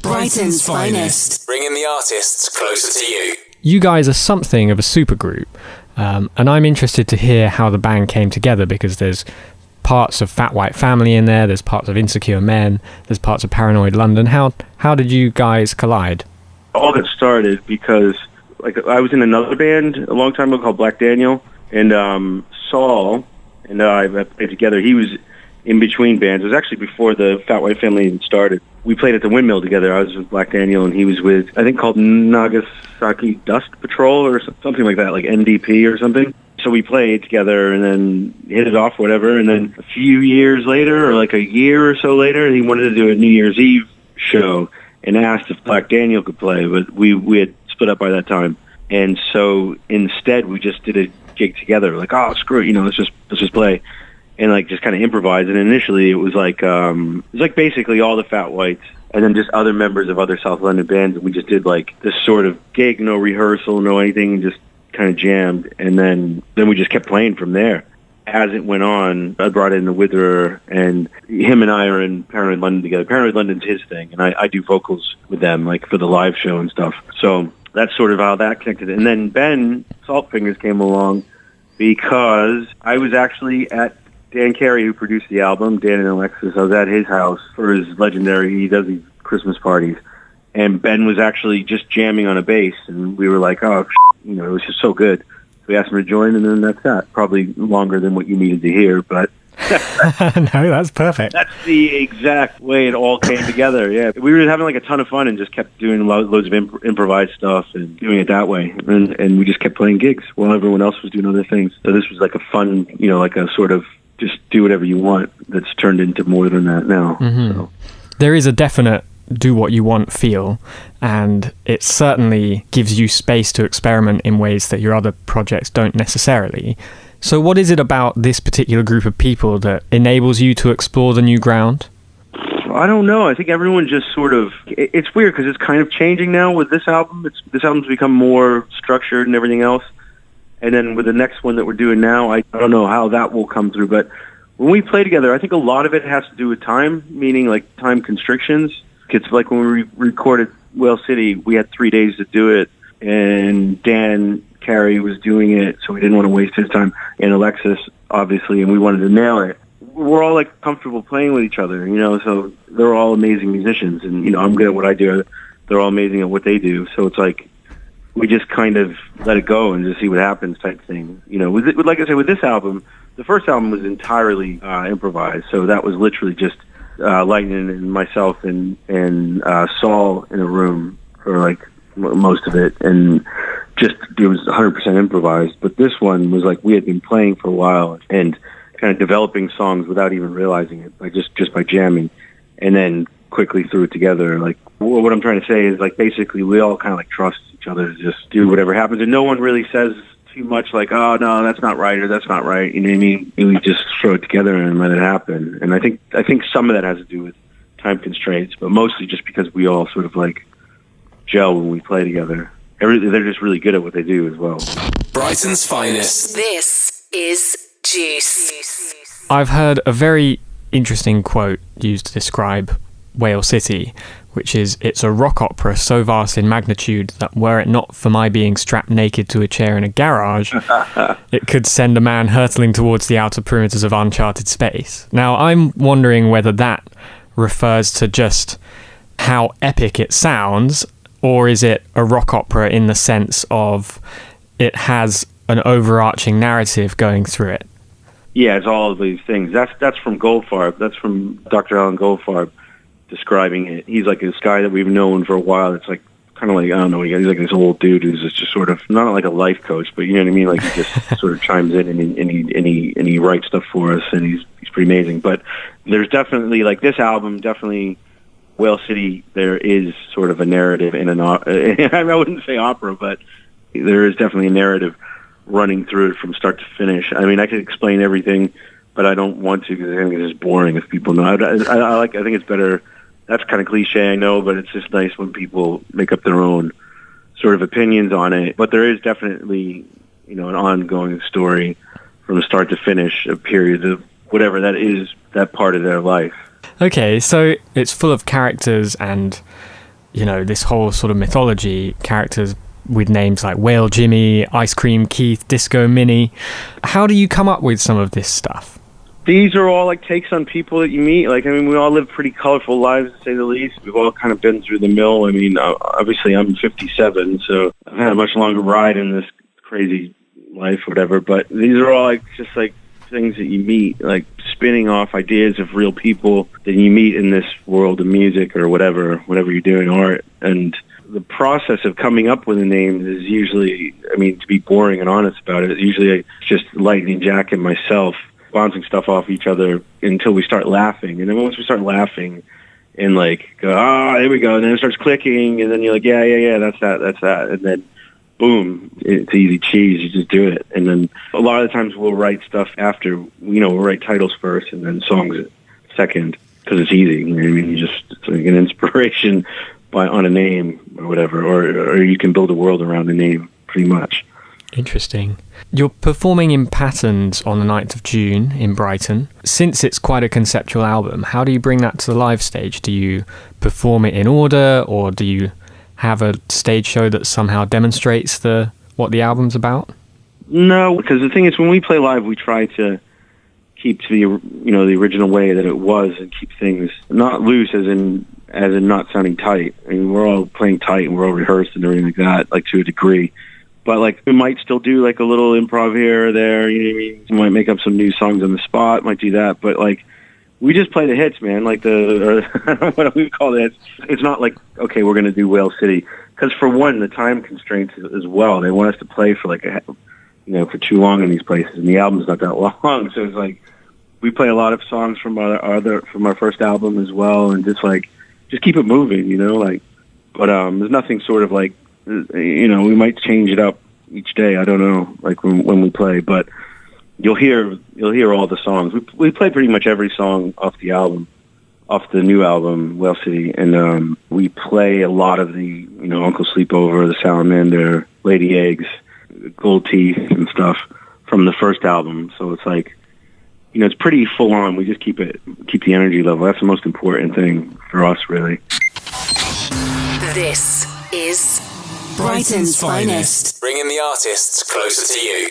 Brighton's finest. Bringing the artists closer to you. You guys are something of a supergroup, and I'm interested to hear how the band came together, because there's parts of Fat White Family in there's parts of Insecure Men, there's parts of Paranoid London. How did you guys collide? All that started because I was in another band a long time ago called Black Daniel, and Saul and I played together. He was in between bands. It was actually before the Fat White Family even started. We played at the Windmill together. I was with Black Daniel, and he was with, I think, called Nagasaki Dust Patrol or something like that, like NDP or something. So we played together and then hit it off, whatever. And then a few years later, or like a year or so later, he wanted to do a New Year's Eve show and asked if Black Daniel could play, but we had split up by that time. And so instead, we just did a gig together, like, oh, screw it, let's just play. And just kind of improvise. And initially it was like basically all the Fat Whites and then just other members of other South London bands. And we just did this sort of gig, no rehearsal, no anything, and just kind of jammed. And then we just kept playing from there. As it went on, I brought in the Witherer, and him and I are in Paranoid London together. Paranoid London's his thing, and I do vocals with them, for the live show and stuff. So that's sort of how that connected. And then Ben Saltfingers came along because I was actually at Dan Carey, who produced the album, Dan and Alexis. I was at his house for his legendary, he does these Christmas parties. And Ben was actually just jamming on a bass, and we were like, oh, it was just so good. So we asked him to join, and then that's that. Probably longer than what you needed to hear, but... No, that's perfect. That's the exact way it all came together, yeah. We were having a ton of fun and just kept doing loads of improvised stuff and doing it that way. And we just kept playing gigs while everyone else was doing other things. So this was a fun, a sort of just do whatever you want that's turned into more than that now. Mm-hmm. So. There is a definite do what you want feel, and it certainly gives you space to experiment in ways that your other projects don't necessarily. So what is it about this particular group of people that enables you to explore the new ground? I don't know. I think everyone just sort of... It's weird because it's kind of changing now with this album. This album's become more structured and everything else. And then with the next one that we're doing now, I don't know how that will come through. But when we play together, I think a lot of it has to do with time, meaning time constrictions. It's like when we recorded Whale City, we had 3 days to do it. And Dan Carey was doing it, so we didn't want to waste his time. And Alexis, obviously, and we wanted to nail it. We're all comfortable playing with each other, so they're all amazing musicians. And, I'm good at what I do. They're all amazing at what they do. So it's we just kind of let it go and just see what happens type thing. Like I said, with this album, the first album was entirely improvised. So that was literally just Lightning and myself and Saul in a room for most of it. And just, it was 100% improvised. But this one was we had been playing for a while and kind of developing songs without even realizing it, just by jamming. And then quickly threw it together. What I'm trying to say is basically we all kind of trust each other to just do whatever happens, and no one really says too much oh no, that's not right or that's not right. You know what I mean? We just throw it together and let it happen. And I think some of that has to do with time constraints, but mostly just because we all sort of gel when we play together. They're just really good at what they do as well. Brighton's finest. This is Juice. I've heard a very interesting quote used to describe Whale City, which is, it's a rock opera so vast in magnitude that were it not for my being strapped naked to a chair in a garage, it could send a man hurtling towards the outer perimeters of uncharted space. Now, I'm wondering whether that refers to just how epic it sounds, or is it a rock opera in the sense of it has an overarching narrative going through it? Yeah, it's all of these things. That's from Goldfarb. That's from Dr. Alan Goldfarb describing it. He's this guy that we've known for a while. It's kind of I don't know, he's this old dude who's just sort of, not a life coach, but you know what I mean? He just sort of chimes in and he writes stuff for us, and he's pretty amazing. But there's definitely, this album, definitely Whale City, there is sort of a narrative in I wouldn't say opera, but there is definitely a narrative running through it from start to finish. I mean, I could explain everything, but I don't want to because I think it's just boring if people know. I think it's better. That's kind of cliche, I know, but it's just nice when people make up their own sort of opinions on it. But there is definitely, an ongoing story from start to finish, a period of whatever that is, that part of their life. Okay, so it's full of characters and you know, this whole sort of mythology, characters with names like Whale Jimmy, Ice Cream Keith, Disco Minnie. How do you come up with some of this stuff? These are all like takes on people that you meet. Like, I mean, we all live pretty colorful lives, to say the least. We've all kind of been through the mill. I mean, obviously I'm 57, so I've had a much longer ride in this crazy life or whatever. But these are all like just like things that you meet, like spinning off ideas of real people that you meet in this world of music or whatever you're doing, art. And the process of coming up with a name is usually, I mean, to be boring and honest about it, usually just Lightning Jack and myself bouncing stuff off each other until we start laughing. And then once we start laughing and like go, there we go, and then it starts clicking, and then you're like, yeah, that's that. And then boom, it's easy cheese, you just do it. And then a lot of the times we'll write stuff after, you know, we'll write titles first and then songs second, because it's easy. You know what I mean? It's like an inspiration on a name or whatever, or you can build a world around a name, pretty much. Interesting. You're performing in Patterns on the 9th of June in Brighton. Since it's quite a conceptual album, how do you bring that to the live stage? Do you perform it in order, or do you have a stage show that somehow demonstrates what the album's about? No, because the thing is, when we play live, we try to keep to the original way that it was, and keep things not loose, as in not sounding tight. I mean, we're all playing tight and we're all rehearsed and everything like that, like to a degree. But like we might still do like a little improv here or there. You know what I mean? We might make up some new songs on the spot. Might do that. But like we just play the hits, man. Like I don't know what we call it. It's not like, okay, we're going to do Whale City, because for one, the time constraints as well. They want us to play for like for too long in these places, and the album's not that long. So it's like we play a lot of songs from our first album as well, and just keep it moving, you know. Like, but there's nothing sort of like, we might change it up each day. I don't know, like when we play, but you'll hear all the songs. We play pretty much every song off the new album, Whale City, and we play a lot of the Uncle Sleepover, The Salamander, Lady Eggs, Gold Teeth, and stuff from the first album. So it's like, it's pretty full on. We just keep the energy level. That's the most important thing for us, really. This is Brighton's Finest. Bringing the artists closer to you.